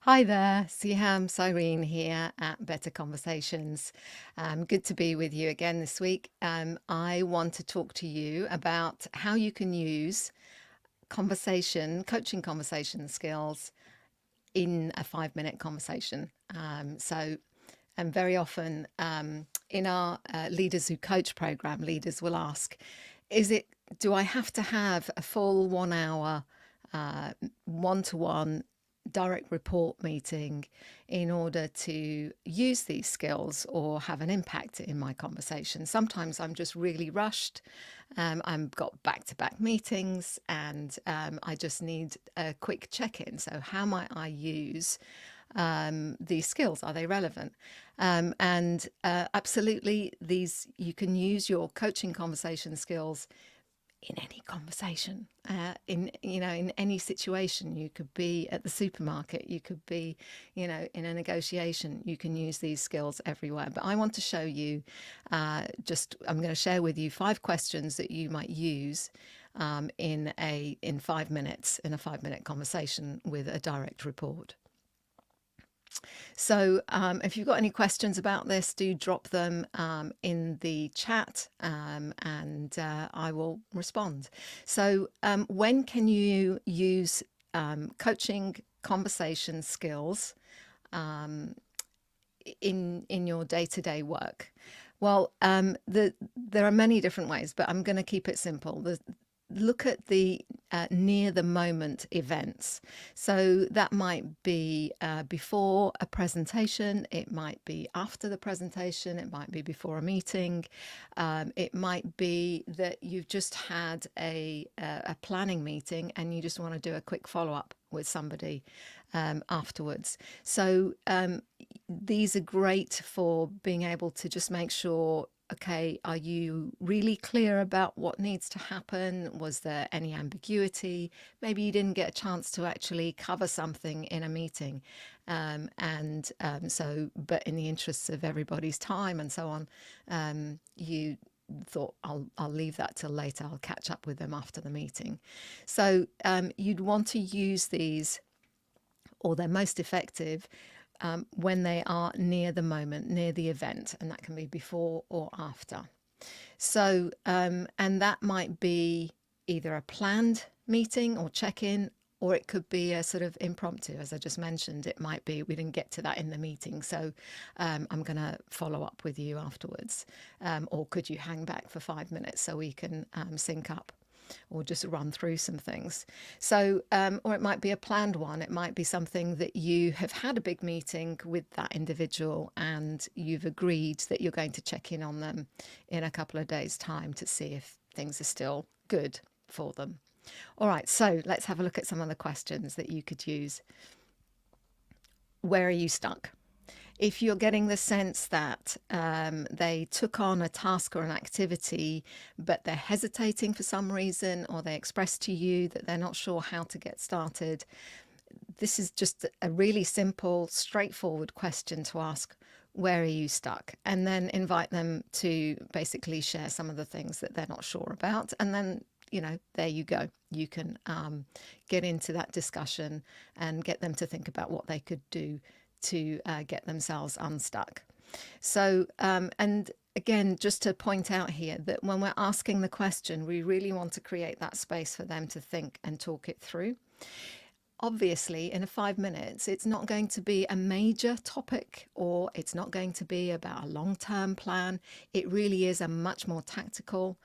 Hi there, Siham Cyrene here at Better Conversations. Good to be with you again this week. I want to talk to you about how you can use coaching conversation skills in a 5 minute conversation. And very often in our Leaders Who Coach program, leaders will ask, do I have to have a full 1 hour one-to-one direct report meeting in order to use these skills or have an impact in my conversation? Sometimes I'm just really rushed. I've got back-to-back meetings and I just need a quick check-in. So how might I use these skills? Are they relevant? And absolutely, you can use your coaching conversation skills in any conversation, in any situation. You could be at the supermarket, you could be, in a negotiation. You can use these skills everywhere. But I want to show you, I'm going to share with you 5 questions that you might use in 5 minutes, in a 5 minute conversation with a direct report. So if you've got any questions about this, do drop them in the chat and I will respond. So when can you use coaching conversation skills in your day-to-day work? Well, there are many different ways, but I'm going to keep it simple. Look at the near the moment events. So that might be before a presentation, it might be after the presentation, it might be before a meeting, it might be that you've just had a planning meeting and you just want to do a quick follow-up with somebody afterwards. So these are great for being able to just make sure, okay, are you really clear about what needs to happen? Was there any ambiguity? Maybe you didn't get a chance to actually cover something in a meeting. But in the interests of everybody's time and so on, you thought, I'll leave that till later. I'll catch up with them after the meeting. So you'd want to use these, or they're most effective when they are near the moment, near the event, and that can be before or after. So, and that might be either a planned meeting or check-in, or it could be a sort of impromptu. As I just mentioned, it might be, we didn't get to that in the meeting, so I'm going to follow up with you afterwards. Or could you hang back for 5 minutes so we can sync up? Or just run through some things. So, or it might be a planned one. It might be something that you have had a big meeting with that individual and you've agreed that you're going to check in on them in a couple of days' time to see if things are still good for them. All right, so let's have a look at some of the questions that you could use. Where are you stuck? If you're getting the sense that they took on a task or an activity, but they're hesitating for some reason, or they express to you that they're not sure how to get started, this is just a really simple, straightforward question to ask. Where are you stuck? And then invite them to basically share some of the things that they're not sure about. And then, there you go. You can get into that discussion and get them to think about what they could do to get themselves unstuck. So, and again, just to point out here that when we're asking the question, we really want to create that space for them to think and talk it through. Obviously, in 5 minutes, it's not going to be a major topic, or it's not going to be about a long-term plan. It really is a much more tactical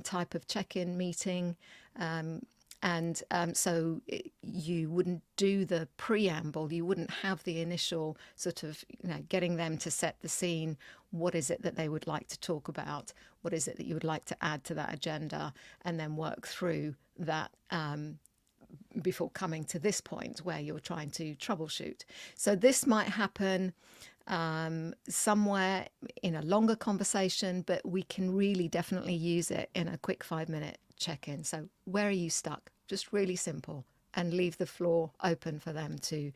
type of check-in meeting. So you wouldn't do the preamble, you wouldn't have the initial sort of, getting them to set the scene. What is it that they would like to talk about? What is it that you would like to add to that agenda? And then work through that before coming to this point where you're trying to troubleshoot. So this might happen somewhere in a longer conversation, but we can really definitely use it in a quick 5 minute check-in. So where are you stuck? Just really simple, and leave the floor open for them to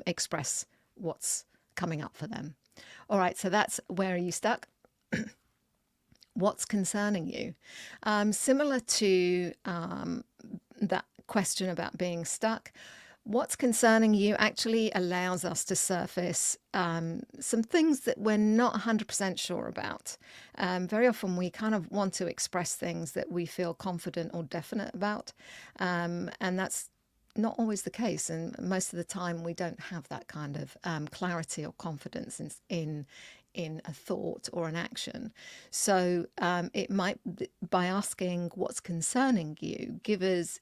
express what's coming up for them. All right, so that's where are you stuck? What's concerning you? Similar to that question about being stuck, What's concerning you actually allows us to surface some things that we're not 100% sure about. Very often we kind of want to express things that we feel confident or definite about, and that's not always the case. And most of the time we don't have that kind of clarity or confidence in a thought or an action. So it might, by asking what's concerning you, gives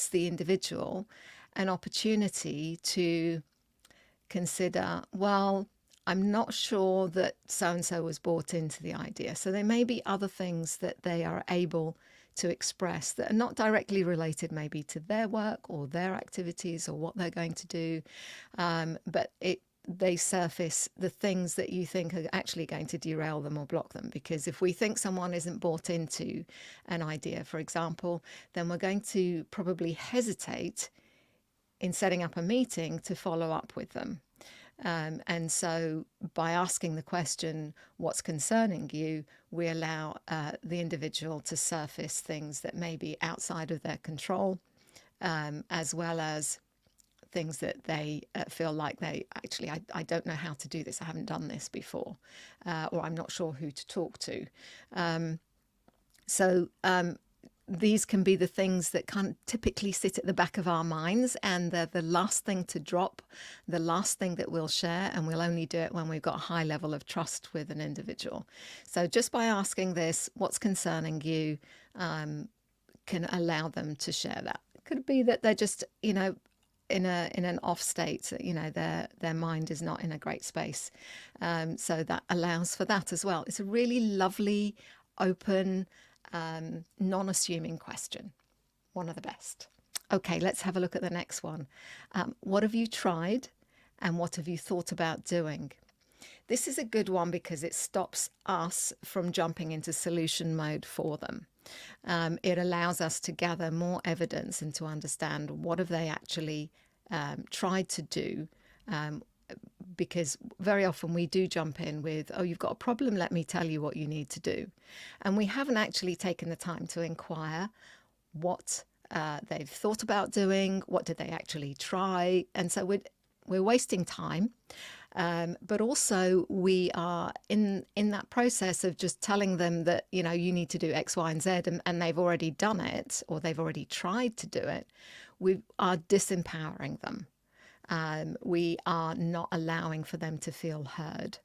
the individual an opportunity to consider, well, I'm not sure that so-and-so was bought into the idea. So there may be other things that they are able to express that are not directly related maybe to their work or their activities or what they're going to do, but they surface the things that you think are actually going to derail them or block them. Because if we think someone isn't bought into an idea, for example, then we're going to probably hesitate in setting up a meeting to follow up with them. And so by asking the question, what's concerning you, we allow the individual to surface things that may be outside of their control, as well as things that they feel like I don't know how to do this. I haven't done this before, or I'm not sure who to talk to. So these can be the things that kind of typically sit at the back of our minds, and they're the last thing to drop, the last thing that we'll share, and we'll only do it when we've got a high level of trust with an individual. So just by asking this, what's concerning you, can allow them to share that. It could be that they're just, in an off state, their mind is not in a great space. So that allows for that as well. It's a really lovely, open, non-assuming question. One of the best. Okay, let's have a look at the next one. What have you tried and what have you thought about doing? This is a good one because it stops us from jumping into solution mode for them. It allows us to gather more evidence and to understand what have they actually tried to do, because very often we do jump in with, oh, you've got a problem, let me tell you what you need to do. And we haven't actually taken the time to inquire what they've thought about doing, what did they actually try. And so we're wasting time. But also we are in that process of just telling them that, you need to do X, Y, and Z, and they've already done it, or they've already tried to do it. We are disempowering them. We are not allowing for them to feel heard.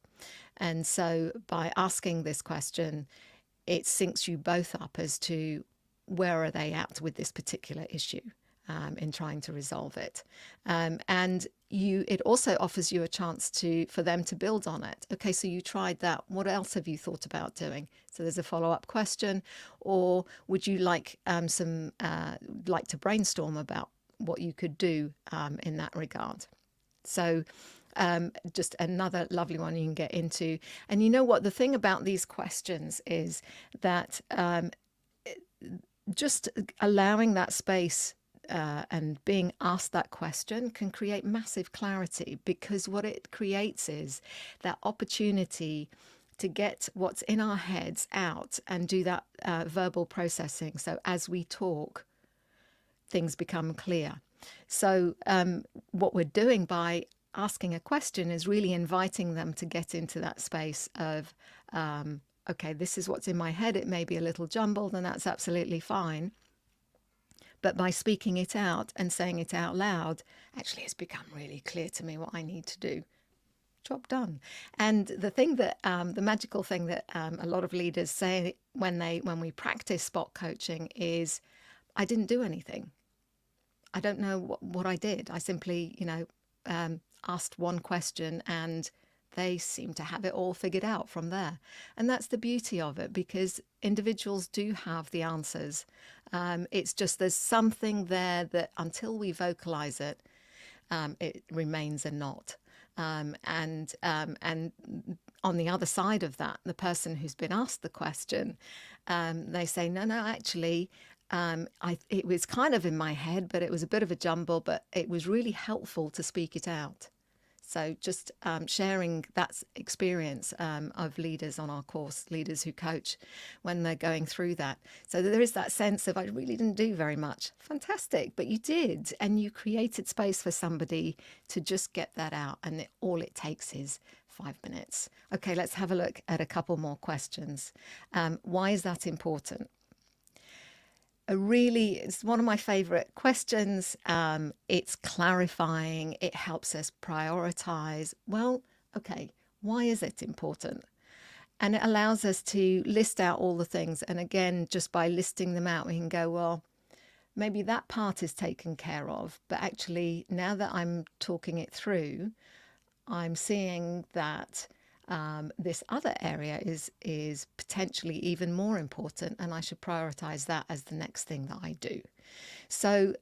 And so by asking this question, it syncs you both up as to where are they at with this particular issue, in trying to resolve it. And it also offers you a chance for them to build on it. Okay, so you tried that. What else have you thought about doing? So there's a follow-up question, or would you like to brainstorm about what you could do in that regard? So just another lovely one you can get into. And you know what? The thing about these questions is that just allowing that space and being asked that question can create massive clarity, because what it creates is that opportunity to get what's in our heads out and do that verbal processing. So as we talk, things become clear. So what we're doing by asking a question is really inviting them to get into that space of, okay, this is what's in my head. It may be a little jumbled, and that's absolutely fine. But by speaking it out and saying it out loud, actually it's become really clear to me what I need to do. Job done. And the thing that, the magical thing that a lot of leaders say when we practice spot coaching is, I didn't do anything. I don't know what I did. I simply, asked one question and they seem to have it all figured out from there. And that's the beauty of it, because individuals do have the answers. It's just there's something there that until we vocalize it, it remains a not. And on the other side of that, the person who's been asked the question, they say, no, actually, it was kind of in my head, but it was a bit of a jumble, but it was really helpful to speak it out. So just sharing that experience of leaders on our course, leaders who coach, when they're going through that. So there is that sense of, I really didn't do very much. Fantastic, but you did, and you created space for somebody to just get that out, and all it takes is 5 minutes. Okay, let's have a look at a couple more questions. Why is that important? It's one of my favorite questions. It's clarifying. It helps us prioritize. Well, okay, why is it important? And it allows us to list out all the things. And again, just by listing them out, we can go, well, maybe that part is taken care of. But actually, now that I'm talking it through, I'm seeing that this other area is potentially even more important, and I should prioritize that as the next thing that I do. So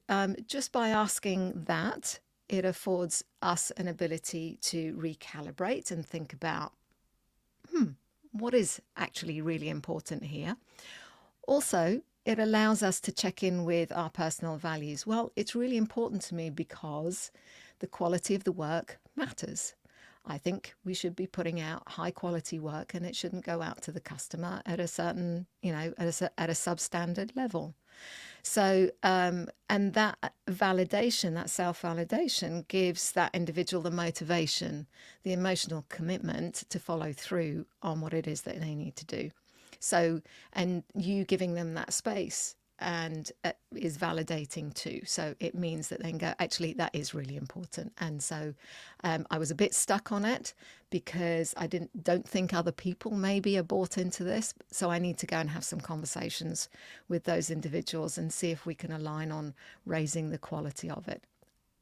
just by asking that, it affords us an ability to recalibrate and think about, what is actually really important here? Also, it allows us to check in with our personal values. Well, it's really important to me because the quality of the work matters. I think we should be putting out high quality work, and it shouldn't go out to the customer at a certain, at a substandard level. So, and that validation, that self-validation, gives that individual the motivation, the emotional commitment to follow through on what it is that they need to do. So, and you giving them that space and is validating too. So it means that they can go, actually, that is really important. And so I was a bit stuck on it because I don't think other people maybe are bought into this. So I need to go and have some conversations with those individuals and see if we can align on raising the quality of it.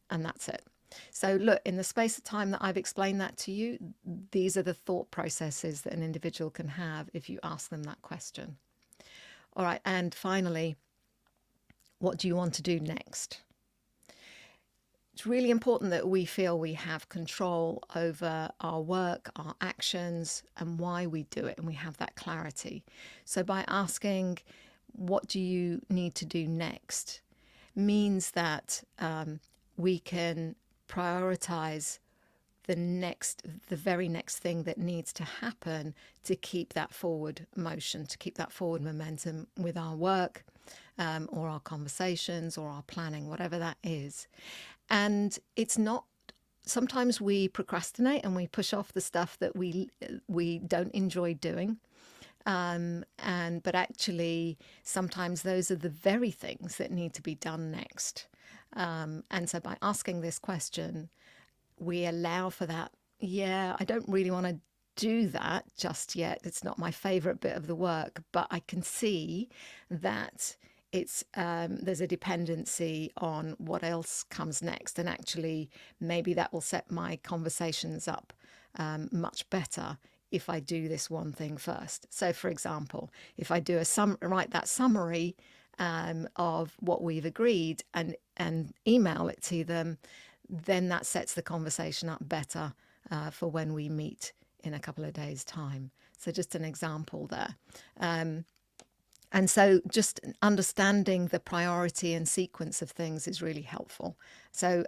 And that's it. So look, in the space of time that I've explained that to you, these are the thought processes that an individual can have if you ask them that question. All right. And finally, what do you want to do next? It's really important that we feel we have control over our work, our actions, and why we do it, and we have that clarity. So by asking, what do you need to do next, means that we can prioritize the very next thing that needs to happen to keep that forward motion, to keep that forward momentum with our work, or our conversations or our planning, whatever that is. And it's not, sometimes we procrastinate and we push off the stuff that we don't enjoy doing. But actually, sometimes those are the very things that need to be done next. And so by asking this question, we allow for that. Yeah, I don't really want to do that just yet. It's not my favorite bit of the work, but I can see that it's there's a dependency on what else comes next, and actually maybe that will set my conversations up much better if I do this one thing first. So for example, if I do write that summary of what we've agreed and email it to them, then that sets the conversation up better for when we meet in a couple of days' time. So just an example there. And so just understanding the priority and sequence of things is really helpful. So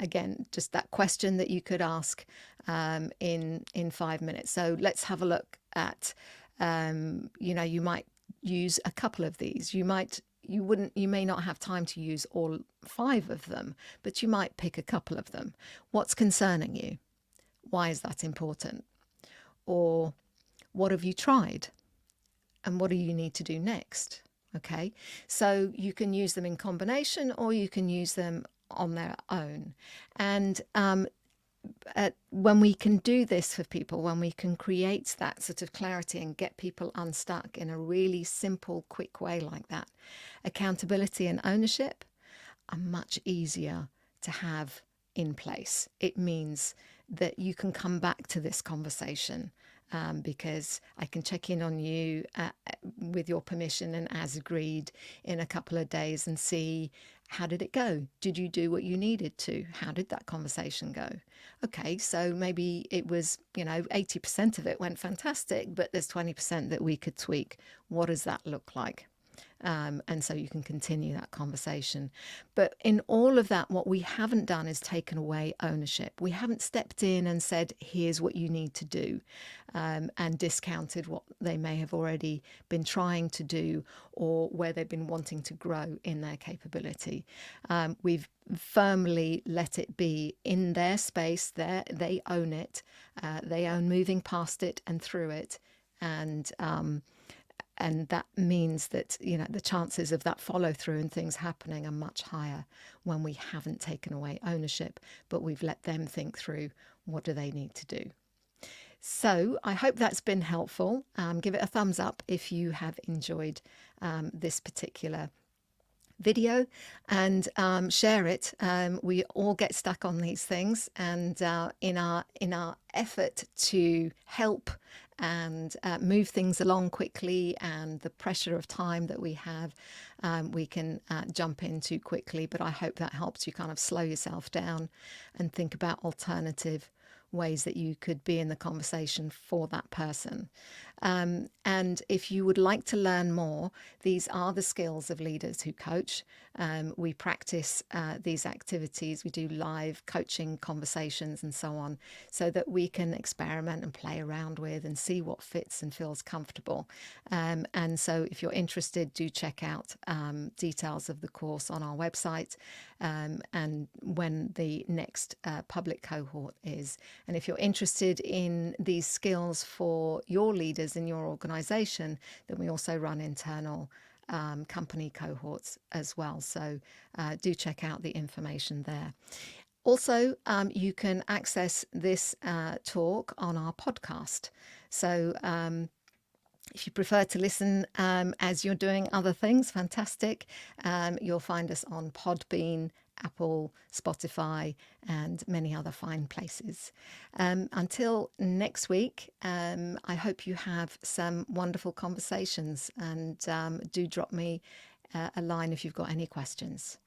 again, just that question that you could ask in 5 minutes. So let's have a look at, you might use a couple of these. You may not have time to use all 5 of them, but you might pick a couple of them. What's concerning you? Why is that important? Or what have you tried? And what do you need to do next? Okay, so you can use them in combination or you can use them on their own. And when we can do this for people, when we can create that sort of clarity and get people unstuck in a really simple, quick way like that, accountability and ownership are much easier to have in place. It means that you can come back to this conversation because I can check in on you with your permission and as agreed in a couple of days and see, how did it go? Did you do what you needed to? How did that conversation go? Okay, so maybe it was, 80% of it went fantastic, but there's 20% that we could tweak. What does that look like? And so you can continue that conversation. But in all of that, what we haven't done is taken away ownership. We haven't stepped in and said, here's what you need to do, and discounted what they may have already been trying to do or where they've been wanting to grow in their capability. We've firmly let it be in their space. They own it. They own moving past it and through it. And that means that, the chances of that follow through and things happening are much higher when we haven't taken away ownership, but we've let them think through what do they need to do. So I hope that's been helpful. Give it a thumbs up if you have enjoyed this particular video, and share it. We all get stuck on these things, and in our effort to help and move things along quickly, and the pressure of time that we have, we can jump in too quickly. But I hope that helps you kind of slow yourself down and think about alternative ways that you could be in the conversation for that person. And if you would like to learn more, these are the skills of leaders who coach. We practice these activities. We do live coaching conversations and so on, so that we can experiment and play around with and see what fits and feels comfortable. And so if you're interested, do check out details of the course on our website, and when the next public cohort is. And if you're interested in these skills for your leaders in your organization, then we also run internal company cohorts as well. So do check out the information there. Also, you can access this talk on our podcast. So if you prefer to listen as you're doing other things, fantastic. You'll find us on Podbean, Apple, Spotify, and many other fine places. Until next week, I hope you have some wonderful conversations, and do drop me a line if you've got any questions.